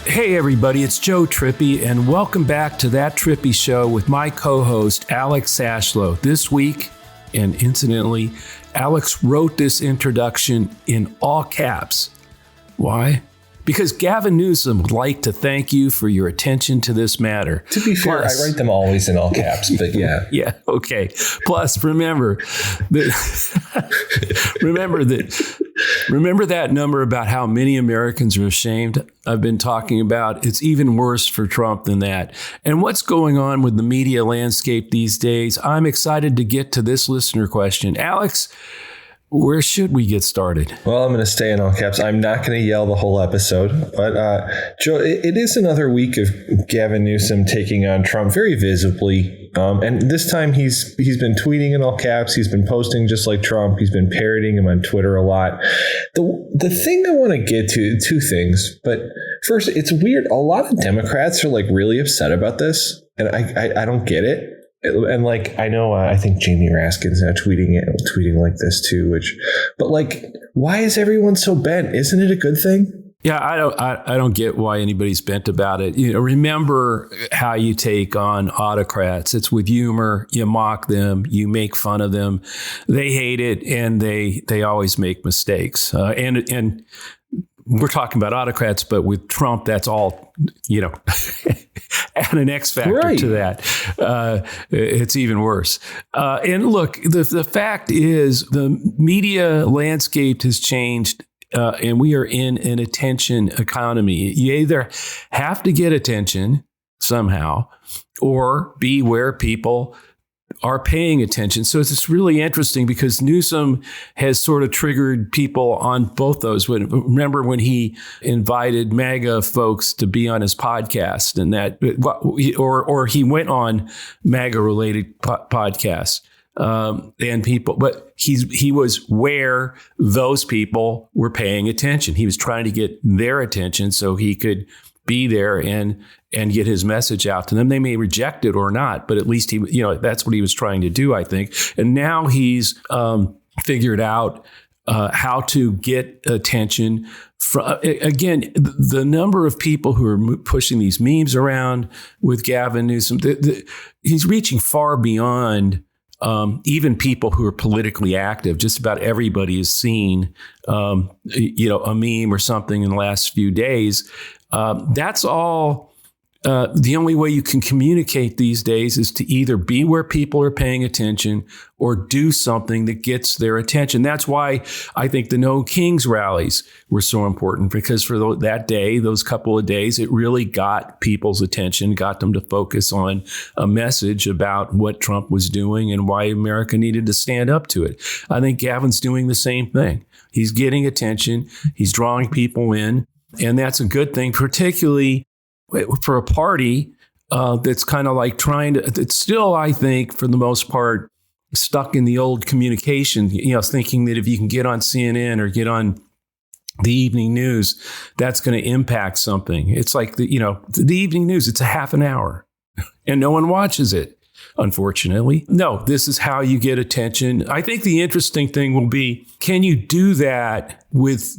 Hey everybody, it's Joe Trippi, and welcome back to That Trippi Show with my co-host, Alex Sashlow. This week, and incidentally, Alex wrote this introduction in all caps. Why? Because Gavin Newsom would like to thank you for your attention to this matter. To be fair, I write them always in all caps, but yeah. Yeah, okay. Plus, remember that number about how many Americans are ashamed I've been talking about? It's even worse for Trump than that. And what's going on with the media landscape these days? I'm excited to get to this listener question. Alex, where should we get started? Well, I'm going to stay in all caps. I'm not going to yell the whole episode. But, Joe, it is another week of Gavin Newsom taking on Trump very visibly. And this time he's been tweeting in all caps. He's been posting just like Trump. He's been parroting him on Twitter a lot. The thing I want to get to, two things. But first, it's weird. A lot of Democrats are like really upset about this. And I don't get it. And like, I know, I think Jamie Raskin's now tweeting like this too, but like, why is everyone so bent? Isn't it a good thing? Yeah, I don't get why anybody's bent about it. You know, remember how you take on autocrats. It's with humor. You mock them. You make fun of them. They hate it, and they always make mistakes. And we're talking about autocrats, but with Trump, that's all, add an X factor to that. It's even worse. And look, the fact is the media landscape has changed, and we are in an attention economy. You either have to get attention somehow or be where people are paying attention. So it's really interesting because Newsom has sort of triggered people on both those. Remember when he invited MAGA folks to be on his podcast, and that, or he went on MAGA related podcasts, and people, but he was where those people were paying attention. He was trying to get their attention so he could be there and get his message out to them. They may reject it or not, but at least that's what he was trying to do, I think. And now he's figured out how to get attention from, again, the number of people who are pushing these memes around with Gavin Newsom. He's reaching far beyond even people who are politically active. Just about everybody has seen, a meme or something in the last few days. That's all. The only way you can communicate these days is to either be where people are paying attention or do something that gets their attention. That's why I think the No Kings rallies were so important, because for that day, those couple of days, it really got people's attention, got them to focus on a message about what Trump was doing and why America needed to stand up to it. I think Gavin's doing the same thing. He's getting attention. He's drawing people in. And that's a good thing, particularly for a party that's kind of like it's still, I think, for the most part, stuck in the old communication, thinking that if you can get on CNN or get on the evening news, that's going to impact something. It's like the evening news, it's a half an hour and no one watches it, unfortunately. No, this is how you get attention. I think the interesting thing will be, can you do that with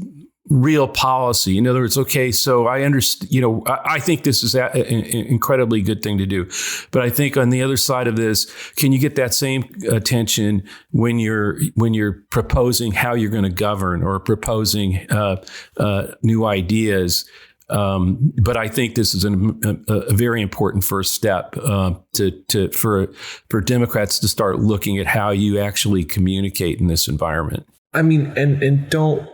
real policy? In other words, okay, so I understand, I think this is an incredibly good thing to do. But I think on the other side of this, can you get that same attention when you're proposing how you're going to govern or proposing new ideas? But I think this is a very important first step for Democrats to start looking at how you actually communicate in this environment. I mean, and don't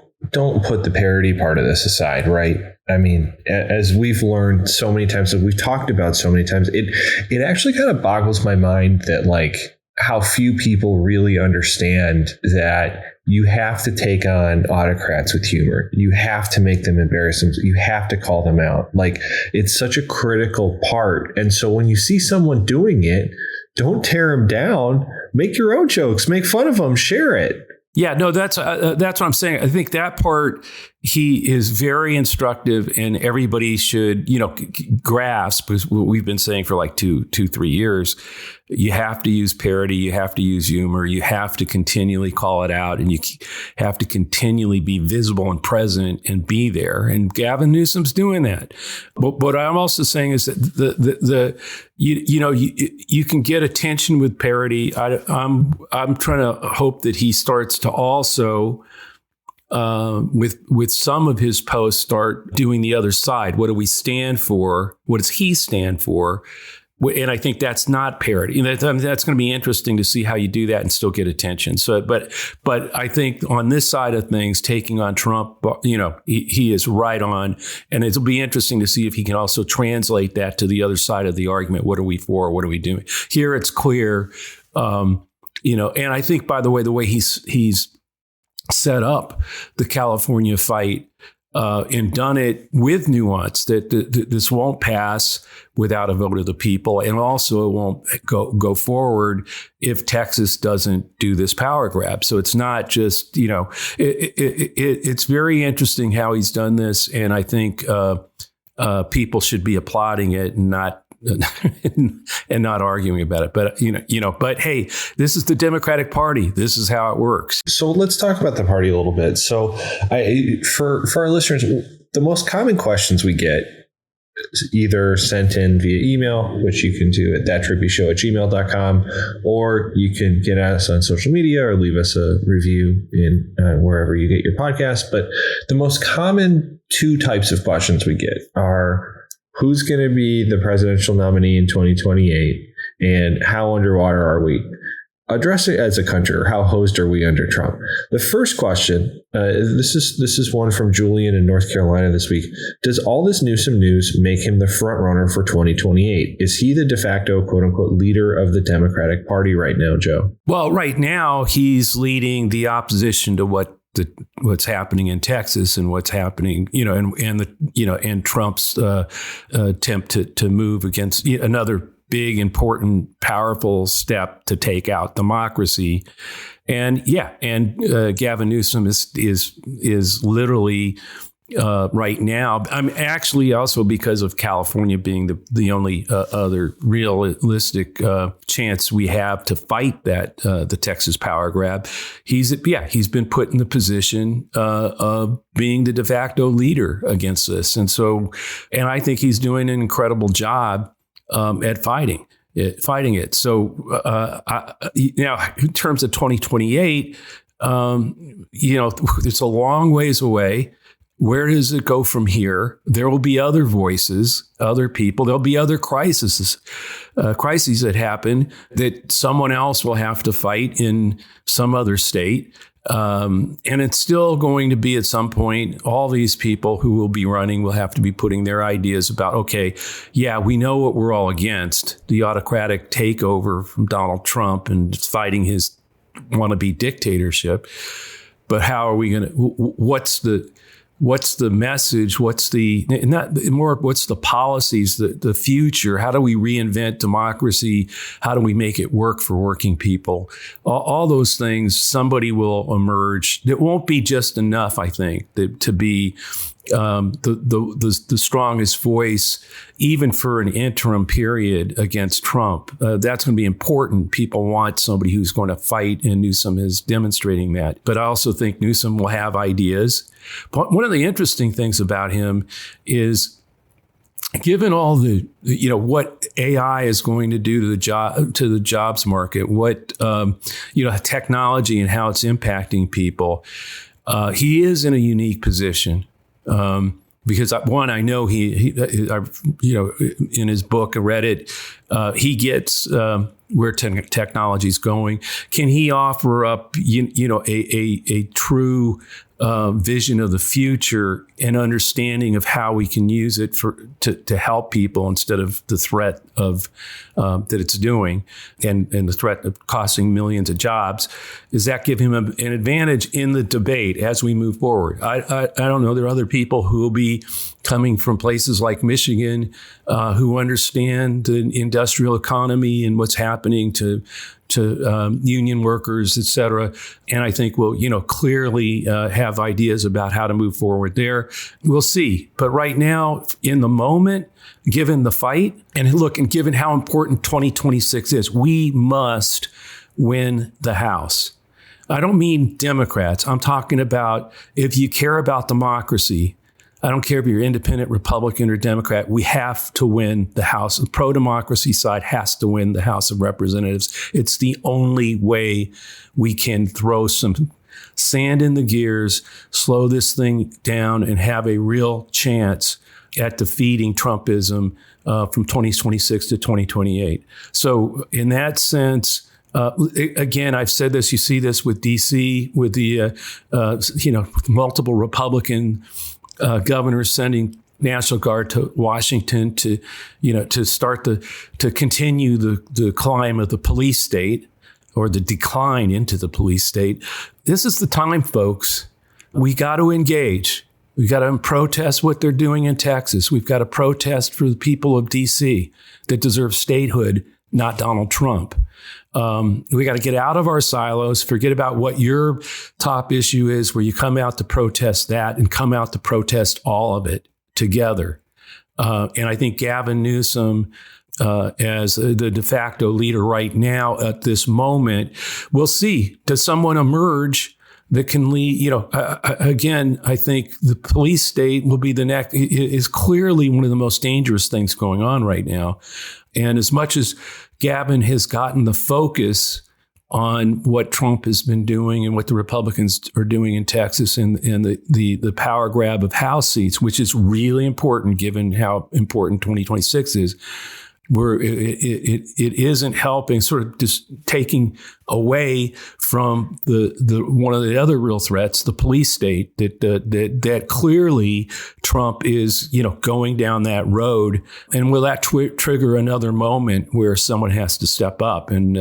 put the parody part of this aside, right? I mean, as we've learned so many times, that we've talked about so many times, it actually kind of boggles my mind that like how few people really understand that you have to take on autocrats with humor. You have to make them embarrass them. You have to call them out. Like, it's such a critical part. And so when you see someone doing it, don't tear them down. Make your own jokes. Make fun of them. Share it. Yeah, no, that's what I'm saying. I think that part he is very instructive, and everybody should, grasp, because we've been saying for like 3 years, you have to use parody, you have to use humor, you have to continually call it out, and you have to continually be visible and present and be there. And Gavin Newsom's doing that. But what I'm also saying is that you can get attention with parody. I'm trying to hope that he starts to also, with some of his posts, start doing the other side. What do we stand for? What does he stand for? And I think that's not parody. That's going to be interesting to see how you do that and still get attention. So, but I think on this side of things, taking on Trump, he is right on, and it'll be interesting to see if he can also translate that to the other side of the argument. What are we for? What are we doing? Here, it's clear, and I think, by the way he's set up the California fight and done it with nuance, that this won't pass without a vote of the people, and also it won't go forward if Texas doesn't do this power grab. So it's not just, it's very interesting how he's done this, and I think people should be applauding it and not and not arguing about it. But but hey, this is the Democratic Party. This is how it works. So let's talk about the party a little bit. So for our listeners, the most common questions we get is either sent in via email, which you can do at thattrippyshow@gmail.com, or you can get at us on social media or leave us a review in wherever you get your podcast. But the most common two types of questions we get are, who's going to be the presidential nominee in 2028, and how underwater are we? Address it as a country, or how hosed are we under Trump? The first question, this is one from Julian in North Carolina this week. Does all this Newsom news make him the front runner for 2028? Is he the de facto, quote unquote, leader of the Democratic Party right now, Joe? Well, right now he's leading the opposition to what's happening in Texas and what's happening, and Trump's attempt to move against another big, important, powerful step to take out democracy. And Gavin Newsom is literally right now. I'm actually also, because of California being the only other realistic chance we have to fight that the Texas power grab, he's been put in the position of being the de facto leader against this, and I think he's doing an incredible job at fighting it. So in terms of 2028, it's a long ways away. Where does it go from here? There will be other voices, other people. There'll be other crises that happen that someone else will have to fight in some other state. And it's still going to be, at some point, all these people who will be running will have to be putting their ideas about, okay, yeah, we know what we're all against, the autocratic takeover from Donald Trump and fighting his wannabe dictatorship. But how are we going to, what's the message? What's the policies, the future? How do we reinvent democracy? How do we make it work for working people? All those things, somebody will emerge. It won't be just enough, I think, to be the strongest voice, even for an interim period against Trump. That's going to be important. People want somebody who's going to fight, and Newsom is demonstrating that. But I also think Newsom will have ideas. But one of the interesting things about him is, given all the, what AI is going to do to the jobs market, what, technology and how it's impacting people, he is in a unique position. Because I know he in his book, I read it, he gets where technology is going. Can he offer up, a true vision of the future and understanding of how we can use it to help people instead of the threat of that it's doing and the threat of costing millions of jobs? Does that give him an advantage in the debate as we move forward? I don't know. There are other people who will be coming from places like Michigan who understand the industrial economy and what's happening to union workers, et cetera. And I think we'll, clearly have ideas about how to move forward there. We'll see. But right now, in the moment, given the fight, and given how important 2026 is, we must win the House. I don't mean Democrats. I'm talking about if you care about democracy, I don't care if you're independent, Republican, or Democrat, we have to win the House. The pro-democracy side has to win the House of Representatives. It's the only way we can throw some sand in the gears, slow this thing down, and have a real chance at defeating Trumpism from 2026 to 2028. So in that sense, again, I've said this, you see this with DC, with the, multiple Republican governors sending National Guard to Washington to continue the climb of the police state, or the decline into the police state. This is the time, folks. We got to engage. We got to protest what they're doing in Texas. We've got to protest for the people of DC that deserve statehood, not Donald Trump. We got to get out of our silos, forget about what your top issue is, where you come out to protest that and come out to protest all of it together. And I think Gavin Newsom, as the de facto leader right now at this moment, we'll see. Does someone emerge that can lead? Again, I think the police state will be the next, is clearly one of the most dangerous things going on right now. And as much as Gavin has gotten the focus on what Trump has been doing and what the Republicans are doing in Texas and the power grab of House seats, which is really important given how important 2026 is, where it isn't helping, sort of just taking away from the one of the other real threats, the police state, that clearly Trump is going down that road. And will that trigger another moment where someone has to step up? And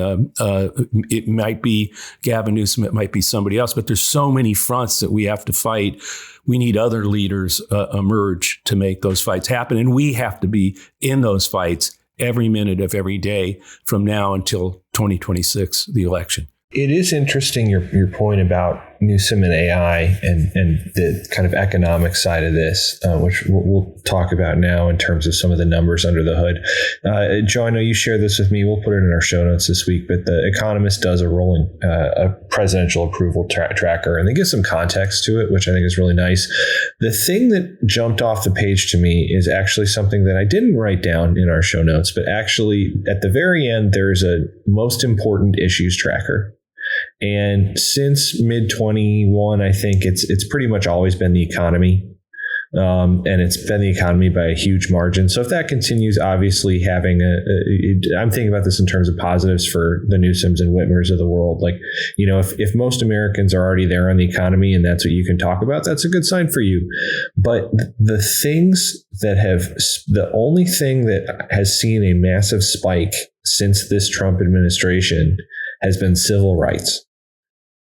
it might be Gavin Newsom, it might be somebody else, but there's so many fronts that we have to fight. We need other leaders emerge to make those fights happen, and we have to be in those fights every minute of every day from now until 2026, the election. It is interesting, your point about Newsom and AI and the kind of economic side of this, which we'll talk about now in terms of some of the numbers under the hood. Joe, I know you shared this with me. We'll put it in our show notes this week, but The Economist does a presidential approval tracker, and they give some context to it, which I think is really nice. The thing that jumped off the page to me is actually something that I didn't write down in our show notes, but actually at the very end, there's a most important issues tracker. And since mid-21, I think it's pretty much always been the economy. And it's been the economy by a huge margin. So if that continues, obviously having I'm thinking about this in terms of positives for the Newsoms and Whitmers of the world. Like, if most Americans are already there on the economy and that's what you can talk about, that's a good sign for you. But the only thing that has seen a massive spike since this Trump administration has been civil rights.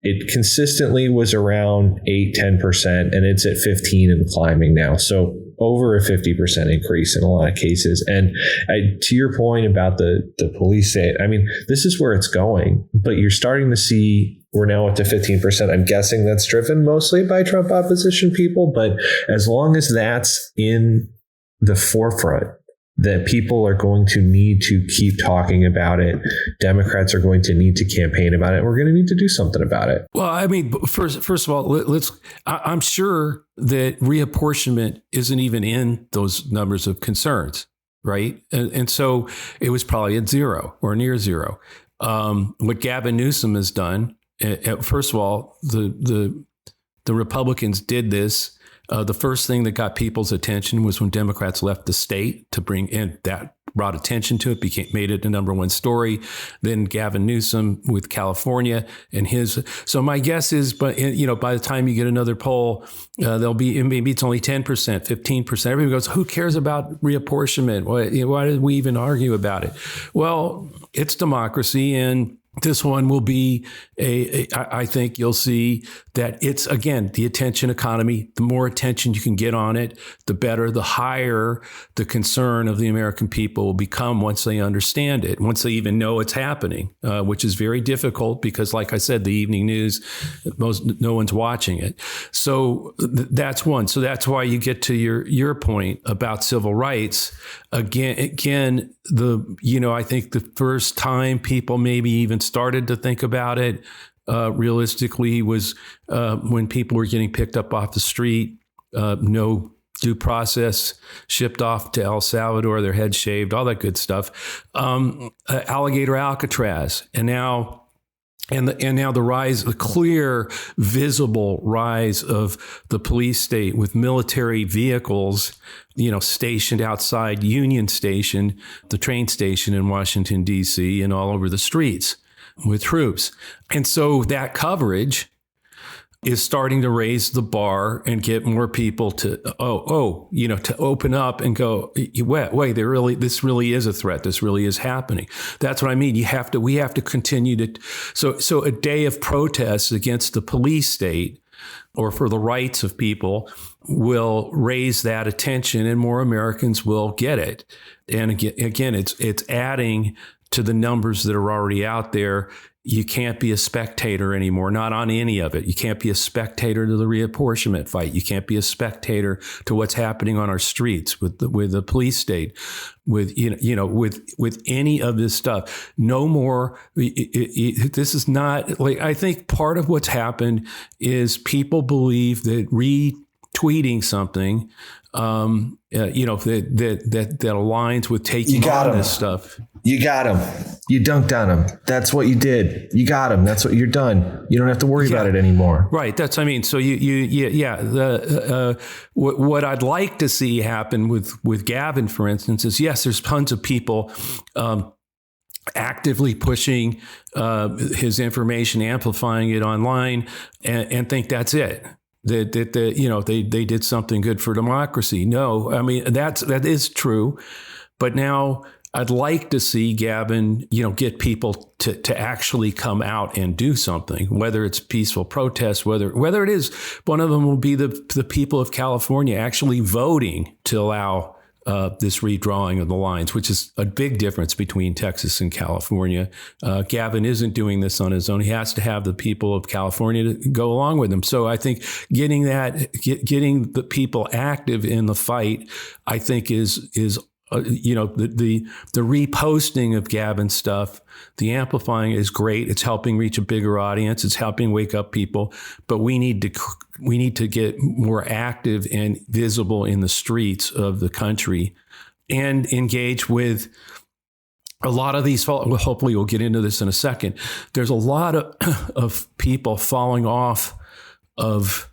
It consistently was around 8-10%, and it's at 15 and climbing now. So over a 50% increase in a lot of cases. And to your point about the police state, I mean, this is where it's going, but you're starting to see we're now up to 15%. I'm guessing that's driven mostly by Trump opposition people. But as long as that's in the forefront, that people are going to need to keep talking about it. Democrats are going to need to campaign about it. We're going to need to do something about it. Well, I mean, first of all, I'm sure that reapportionment isn't even in those numbers of concerns, right? And so it was probably at zero or near zero. What Gavin Newsom has done, first of all, the Republicans did this. The first thing that got people's attention was when Democrats left the state to bring in, that brought attention to it, made it the number one story. Then Gavin Newsom with California and his. So my guess is, but by the time you get another poll, there'll be, maybe it's only 10%, 15%. Everybody goes, who cares about reapportionment? Why did we even argue about it? Well, it's democracy, and This one will be I think you'll see that it's, again, the attention economy. The more attention you can get on it, the better, the higher the concern of the American people will become once they understand it, once they even know it's happening, which is very difficult because, like I said, the evening news, no one's watching it. So that's one. So that's why you get to your point about civil rights. Again, I think the first time people maybe even started to think about it realistically was when people were getting picked up off the street, no due process, shipped off to El Salvador, their heads shaved, all that good stuff. Alligator Alcatraz, and now the rise, the clear, visible rise of the police state with military vehicles, stationed outside Union Station, the train station in Washington, D.C., and all over the streets with troops. And so that coverage is starting to raise the bar and get more people to to open up and go, wait, this really is a threat. This really is happening. That's what I mean. We have to continue to. So a day of protests against the police state or for the rights of people will raise that attention, and more Americans will get it. And again, it's adding to the numbers that are already out there. You can't be a spectator anymore, not on any of it. You can't be a spectator to the reapportionment fight. You can't be a spectator to what's happening on our streets with the police state, with any of this stuff. No more. This is not like, I think part of what's happened is people believe that retweeting something, that aligns with taking on this stuff. You got him. You dunked on him. That's what you did. You got him. That's what you're done. You don't have to worry about it anymore. Right. That's, I mean, so what I'd like to see happen with Gavin, for instance, is yes, there's tons of people actively pushing his information, amplifying it online, and think that's it. They did something good for democracy. No, I mean, that is true. But now I'd like to see Gavin, get people to actually come out and do something, whether it's peaceful protests, whether it is, one of them will be the people of California actually voting to allow this redrawing of the lines, which is a big difference between Texas and California. Gavin isn't doing this on his own. He has to have the people of California to go along with him. So I think getting the people active in the fight, I think is the reposting of Gavin's stuff, the amplifying is great. It's helping reach a bigger audience. It's helping wake up people. But we need to get more active and visible in the streets of the country and engage with a lot of these. Well, hopefully we'll get into this in a second. There's a lot of people falling off of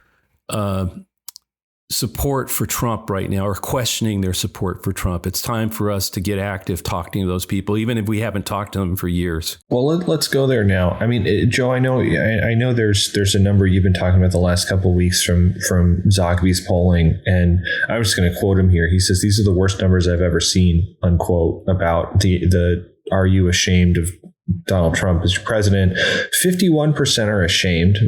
support for Trump right now, or questioning their support for Trump. It's time for us to get active talking to those people, even if we haven't talked to them for years. Well, let's go there now. I mean, Joe, I know there's a number you've been talking about the last couple of weeks from Zogby's polling, and I'm just going to quote him here. He says, "These are the worst numbers I've ever seen," unquote, about the "Are you ashamed of Donald Trump as your president?" 51% are ashamed,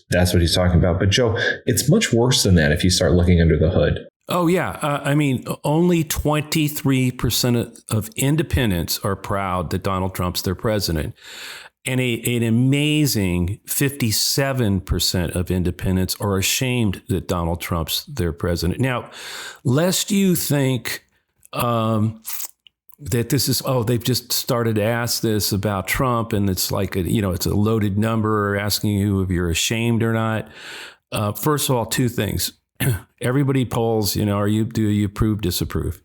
that's what he's talking about. But Joe, it's much worse than that if you start looking under the hood. Oh, yeah. I mean, only 23% of independents are proud that Donald Trump's their president. And an amazing 57% of independents are ashamed that Donald Trump's their president. Now, lest you think that this is, they've just started to ask this about Trump, and it's like, it's a loaded number asking you if you're ashamed or not. First of all, two things. Everybody polls, do you approve, disapprove?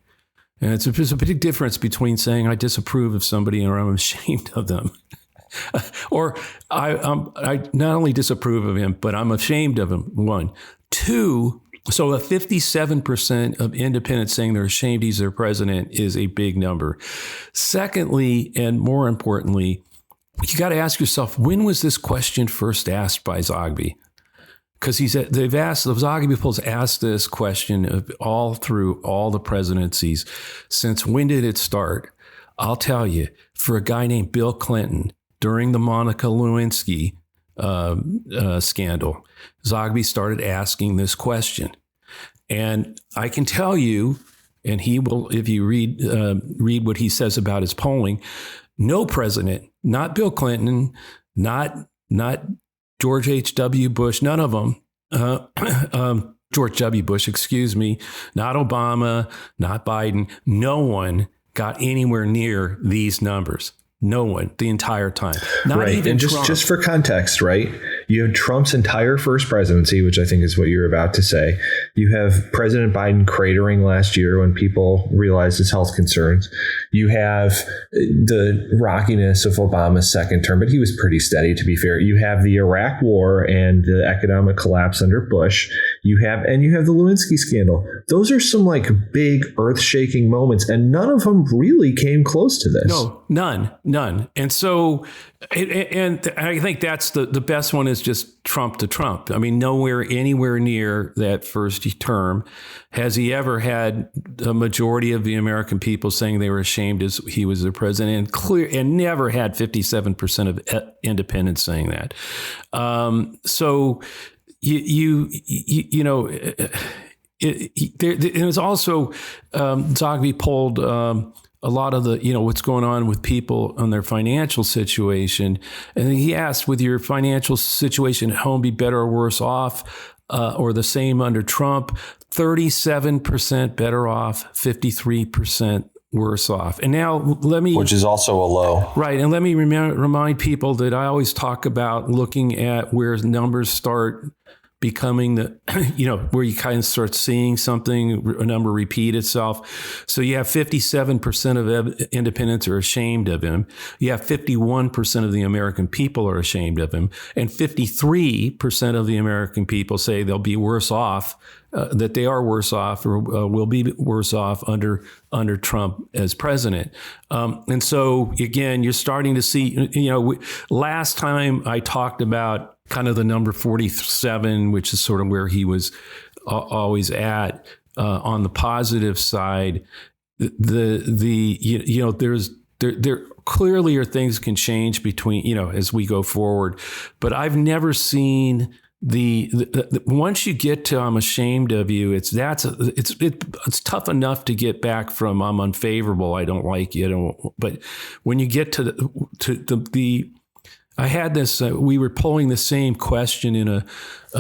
And it's a big difference between saying I disapprove of somebody or I'm ashamed of them. Or I not only disapprove of him, but I'm ashamed of him, one. Two, so a 57% of independents saying they're ashamed he's their president is a big number. Secondly, and more importantly, you got to ask yourself, when was this question first asked by Zogby? Because the Zogby polls asked this question all through all the presidencies. Since when did it start? I'll tell you, for a guy named Bill Clinton, during the Monica Lewinsky scandal, Zogby started asking this question. And I can tell you, and he will, if you read what he says about his polling, no president, not Bill Clinton, not George H.W. Bush, none of them, George W. Bush, excuse me, not Obama, not Biden, no one got anywhere near these numbers. No one the entire time. Not right. even and Trump. just for context, right? You have Trump's entire first presidency, which I think is what you're about to say. You have President Biden cratering last year when people realized his health concerns. You have the rockiness of Obama's second term, but he was pretty steady, to be fair. You have the Iraq War and the economic collapse under Bush. You have the Lewinsky scandal. Those are some like big earth-shaking moments, and none of them really came close to this. No, none. And so, and I think that's the best one is just Trump to Trump. I mean, anywhere near that first term has he ever had a majority of the American people saying they were ashamed as he was the president, and never had 57% of independents saying that. So you know, it was also Zogby polled. A lot of the, what's going on with people on their financial situation. And he asked, would your financial situation at home be better or worse off or the same under Trump? 37% better off, 53% worse off. And now which is also a low. Right. And let me remind people that I always talk about looking at where numbers start becoming where you kind of start seeing a number repeat itself. So you have 57% of independents are ashamed of him. You have 51% of the American people are ashamed of him. And 53% of the American people say they'll be worse off, that they are worse off or will be worse off under Trump as president. And so, again, you're starting to see, last time I talked about kind of the number 47, which is sort of where he was always at on the positive side. There clearly are things can change between, as we go forward. But I've never seen the once you get to I'm ashamed of you, it's tough enough to get back from I'm unfavorable, I don't like you, but when you get to the I had this, we were polling the same question in a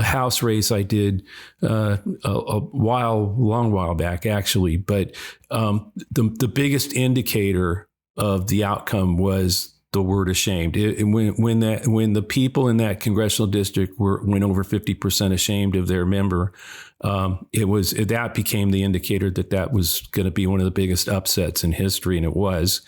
House race I did a long while back, actually. But the biggest indicator of the outcome was the word ashamed. When the people in that congressional district went over 50% ashamed of their member, that became the indicator that was going to be one of the biggest upsets in history, and it was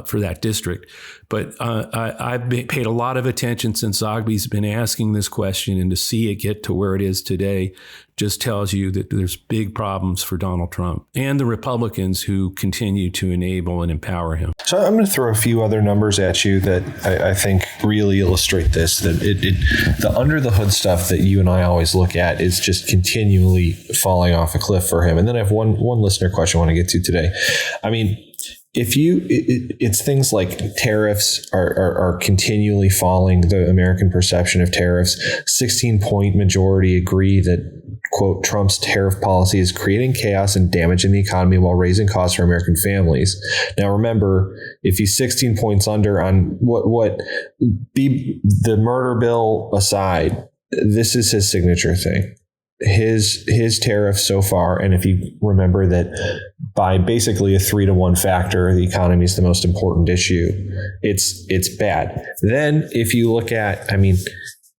for that district. But I've paid a lot of attention since Zogby's been asking this question, and to see it get to where it is today just tells you that there's big problems for Donald Trump and the Republicans who continue to enable and empower him. So I'm going to throw a few other numbers at you that I think really illustrate this, that the under the hood stuff that you and I always look at is just continually falling off a cliff for him. And then I have one listener question I want to get to today. I mean, it's things like tariffs are continually falling, the American perception of tariffs. 16-point majority agree that, quote, Trump's tariff policy is creating chaos and damaging the economy while raising costs for American families. Now, remember, if he's 16 points under on the murder bill aside, this is his signature thing. His tariff so far, and if you remember that by basically a 3-to-1 factor, the economy is the most important issue, it's bad. Then if you look at,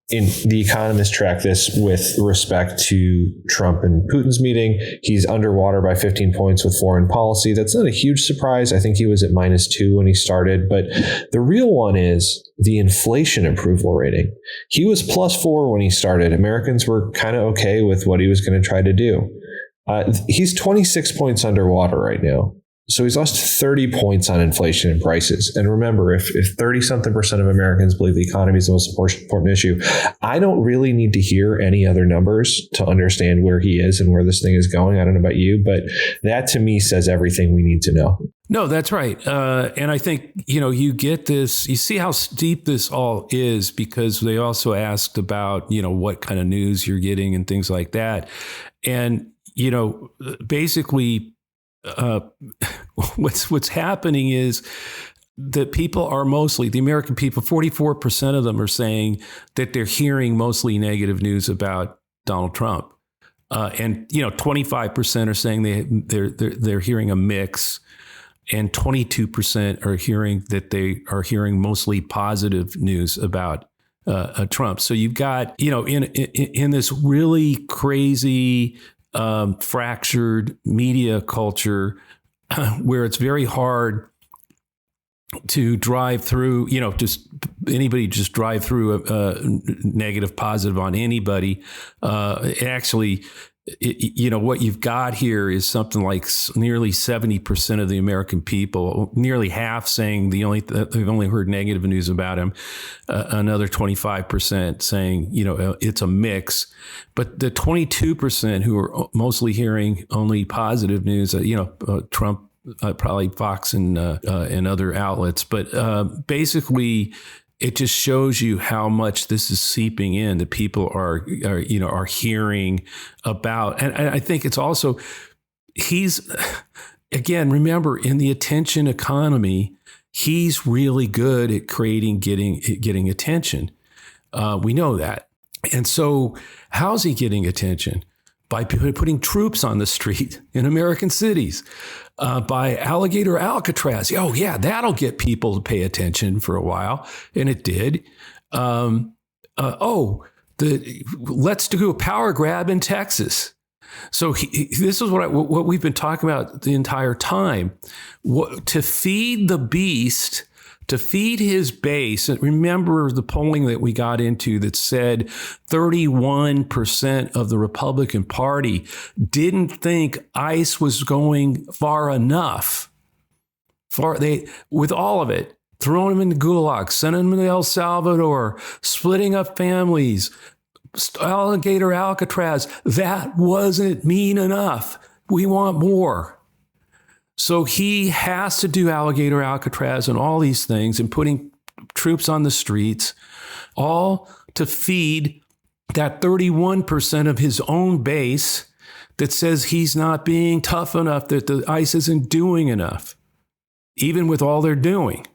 in The Economist track this with respect to Trump and Putin's meeting. He's underwater by 15 points with foreign policy. That's not a huge surprise. I think he was at -2 when he started. But the real one is the inflation approval rating. He was +4 when he started. Americans were kind of okay with what he was going to try to do. He's 26 points underwater right now. So he's lost 30 points on inflation and prices. And remember, if 30-something% of Americans believe the economy is the most important issue, I don't really need to hear any other numbers to understand where he is and where this thing is going. I don't know about you, but that to me says everything we need to know. No, that's right. And I think, you get this, you see how steep this all is, because they also asked about, what kind of news you're getting and things like that. And, basically, what's happening is that people are mostly, the American people, 44% of them are saying that they're hearing mostly negative news about Donald Trump. And 25% are saying they're hearing a mix, and 22% are hearing that they are hearing mostly positive news about Trump. So you've got, in this really crazy fractured media culture where it's very hard to drive through, just anybody just drive through a negative, positive on anybody. Actually, what you've got here is something like nearly 70% of the American people, nearly half saying they've only heard negative news about him. Another 25% saying, it's a mix. But the 22% who are mostly hearing only positive news, Trump, probably Fox and other outlets. But basically, it just shows you how much this is seeping in, that people are hearing about. And I think it's also, remember, in the attention economy, he's really good at getting attention. We know that. And so how's he getting attention? By putting troops on the street in American cities, by alligator Alcatraz. Oh, yeah, that'll get people to pay attention for a while. And it did. Let's do a power grab in Texas. So this is what we've been talking about the entire time. To feed the beast, to feed his base. And remember the polling that we got into that said 31% of the Republican Party didn't think ICE was going far enough. With all of it, throwing them in the gulag, sending them to El Salvador, splitting up families, alligator Alcatraz, that wasn't mean enough. We want more. So he has to do alligator Alcatraz and all these things and putting troops on the streets, all to feed that 31% of his own base that says he's not being tough enough, that the ICE isn't doing enough, even with all they're doing.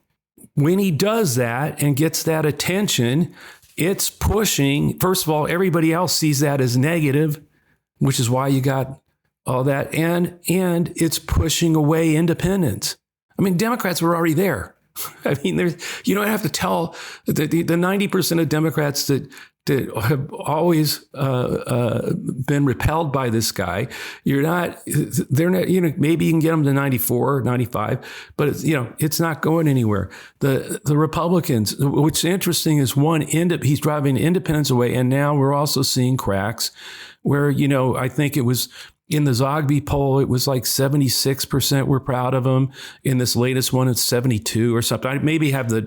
When he does that and gets that attention, it's pushing, first of all, everybody else sees that as negative, which is why you got all that, and it's pushing away independence. I mean, Democrats were already there. I mean, you don't have to tell the 90% of Democrats that have always been repelled by this guy. They're not, maybe you can get them to 94, 95, but it's not going anywhere. The Republicans, what's interesting is he's driving independence away. And now we're also seeing cracks where, I think it was, in the Zogby poll, it was like 76% were proud of him. In this latest one, it's 72 or something. I maybe have the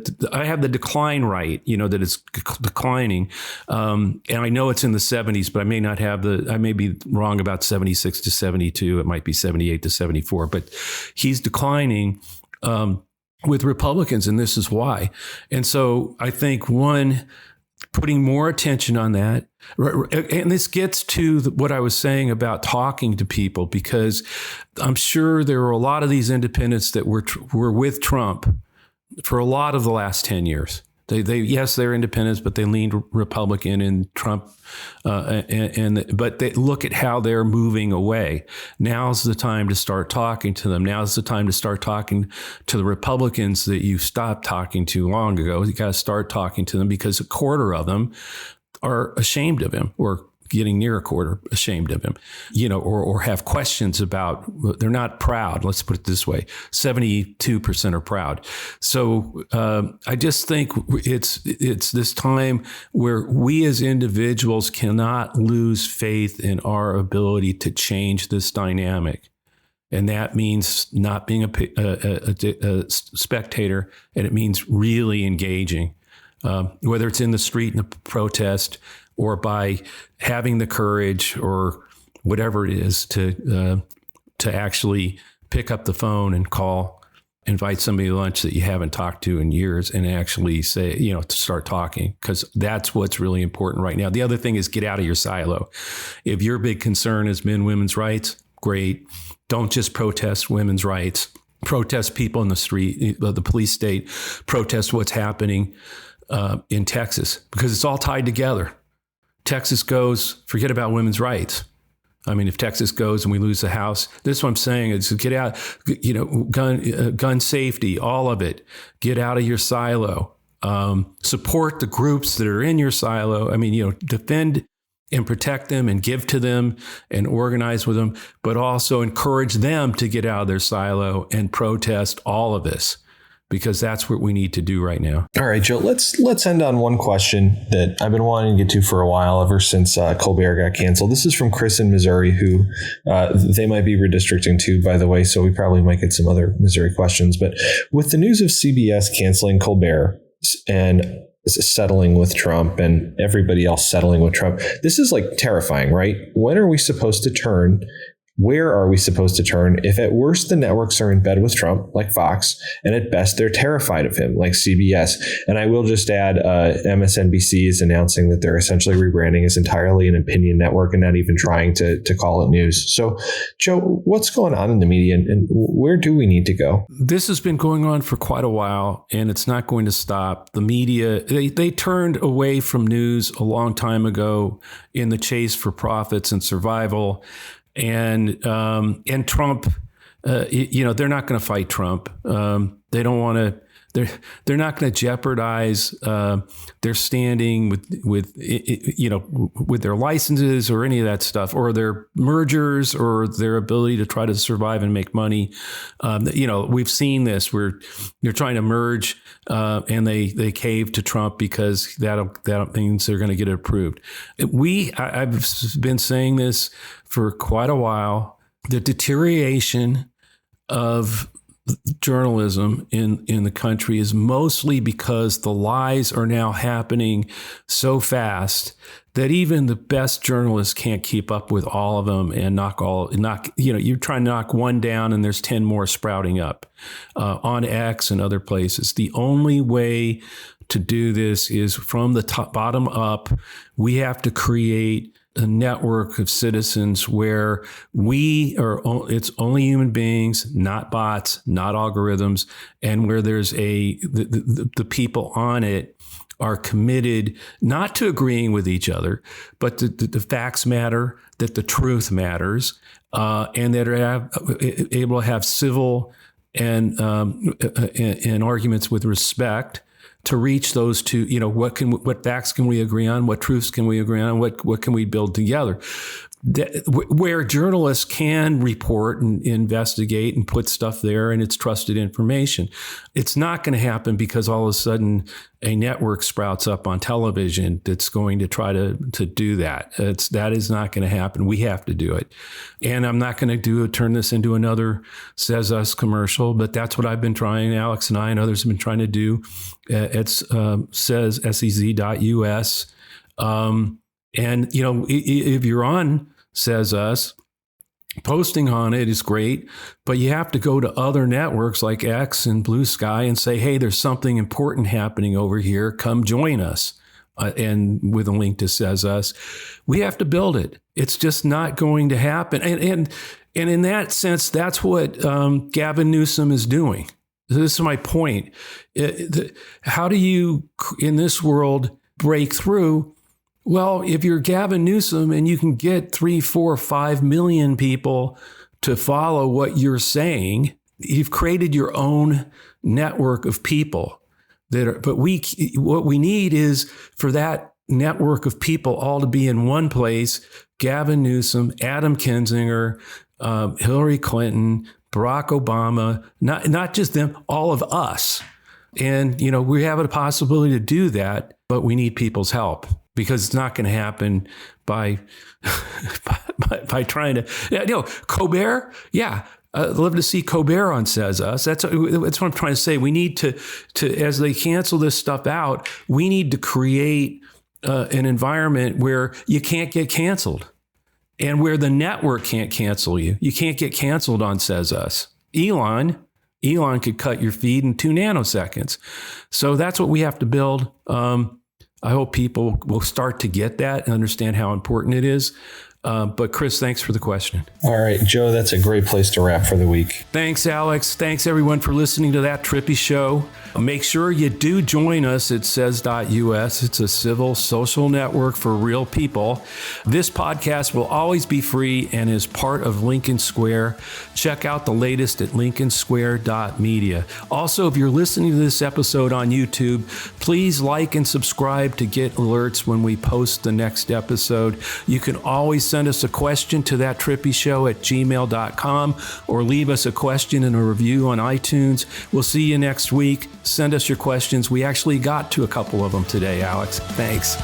decline right, that it's declining. And I know it's in the 70s, but I may not have I may be wrong about 76 to 72. It might be 78 to 74, but he's declining with Republicans, and this is why. And so I think putting more attention on that. And this gets to what I was saying about talking to people, because I'm sure there were a lot of these independents that were with Trump for a lot of the last 10 years. Yes, they're independents, but they leaned Republican, and Trump, but they look at how they're moving away. Now's the time to start talking to them. Now's the time to start talking to the Republicans that you stopped talking to long ago. You got to start talking to them, because a quarter of them are ashamed of him, or getting near a quarter ashamed of him, or have questions about, they're not proud. Let's put it this way. 72% are proud. So I just think it's this time where we as individuals cannot lose faith in our ability to change this dynamic. And that means not being a spectator, and it means really engaging, whether it's in the street in a protest or by having the courage or whatever it is to actually pick up the phone and call, invite somebody to lunch that you haven't talked to in years and actually say, to start talking, because that's what's really important right now. The other thing is get out of your silo. If your big concern has been women's rights, great. Don't just protest women's rights. Protest people in the street, the police state, protest what's happening in Texas, because it's all tied together. Texas goes, forget about women's rights. I mean, if Texas goes and we lose the House, this is what I'm saying is get out, gun safety, all of it. Get out of your silo. Support the groups that are in your silo. I mean, defend and protect them and give to them and organize with them, but also encourage them to get out of their silo and protest all of this, because that's what we need to do right now. All right, Joe, let's end on one question that I've been wanting to get to for a while, ever since Colbert got canceled. This is from Chris in Missouri, who they might be redistricting too, by the way, so we probably might get some other Missouri questions. But with the news of CBS canceling Colbert and settling with Trump and everybody else settling with Trump, this is like terrifying, right? When are we supposed to turn? Where are we supposed to turn if at worst the networks are in bed with Trump, like Fox, and at best they're terrified of him, like CBS? And I will just add, MSNBC is announcing that they're essentially rebranding as entirely an opinion network and not even trying to call it news. So, Joe, what's going on in the media and where do we need to go? This has been going on for quite a while, and it's not going to stop. The media, they turned away from news a long time ago in the chase for profits and survival. And Trump, they're not going to fight Trump. They don't want to. They're not going to jeopardize their standing with their licenses or any of that stuff, or their mergers, or their ability to try to survive and make money. We've seen this where you're trying to merge and they cave to Trump because that means they're going to get it approved. I've been saying this for quite a while. The deterioration of journalism in the country is mostly because the lies are now happening so fast that even the best journalists can't keep up with all of them and you're trying to knock one down and there's 10 more sprouting up on X and other places. The only way to do this is from the bottom up. We have to create a network of citizens where it's only human beings, not bots, not algorithms, and where there's the people on it are committed not to agreeing with each other, but the facts matter, that the truth matters, and that are able to have civil and arguments with respect to reach those two. What facts can we agree on? What truths can we agree on? What can we build together? Where journalists can report and investigate and put stuff there, and it's trusted information. It's not going to happen because all of a sudden a network sprouts up on television that's going to try to do that. That is not going to happen. We have to do it. And I'm not going to turn this into another Says Us commercial, but that's what I've been trying, Alex and I and others have been trying to do. It's says, SEZ.us. And, if you're on Says Us, posting on it is great, but you have to go to other networks like X and Blue Sky and say, hey, there's something important happening over here. Come join us. And with a link to Says Us, we have to build it. It's just not going to happen. And in that sense, that's what Gavin Newsom is doing. This is my point. How do you, in this world, break through? Well, if you're Gavin Newsom and you can get 3, 4, 5 million people to follow what you're saying, you've created your own network of people what we need is for that network of people all to be in one place. Gavin Newsom, Adam Kinzinger, Hillary Clinton, Barack Obama, not just them, all of us. And, we have a possibility to do that, but we need people's help. Because it's not going to happen by trying to, Colbert. Yeah. I'd love to see Colbert on Says Us. That's what I'm trying to say. We need to as they cancel this stuff out, we need to create an environment where you can't get canceled and where the network can't cancel you. You can't get canceled on Says Us. Elon could cut your feed in 2 nanoseconds. So that's what we have to build. I hope people will start to get that and understand how important it is. But Chris, thanks for the question. All right, Joe, that's a great place to wrap for the week. Thanks, Alex. Thanks, everyone, for listening to That Trippi Show. Make sure you do join us at says.us. It's a civil social network for real people. This podcast will always be free and is part of Lincoln Square. Check out the latest at lincolnsquare.media. Also, if you're listening to this episode on YouTube, please like and subscribe to get alerts when we post the next episode. You can always send us a question to thattrippishow@gmail.com or leave us a question and a review on iTunes. We'll see you next week. Send us your questions. We actually got to a couple of them today, Alex. Thanks.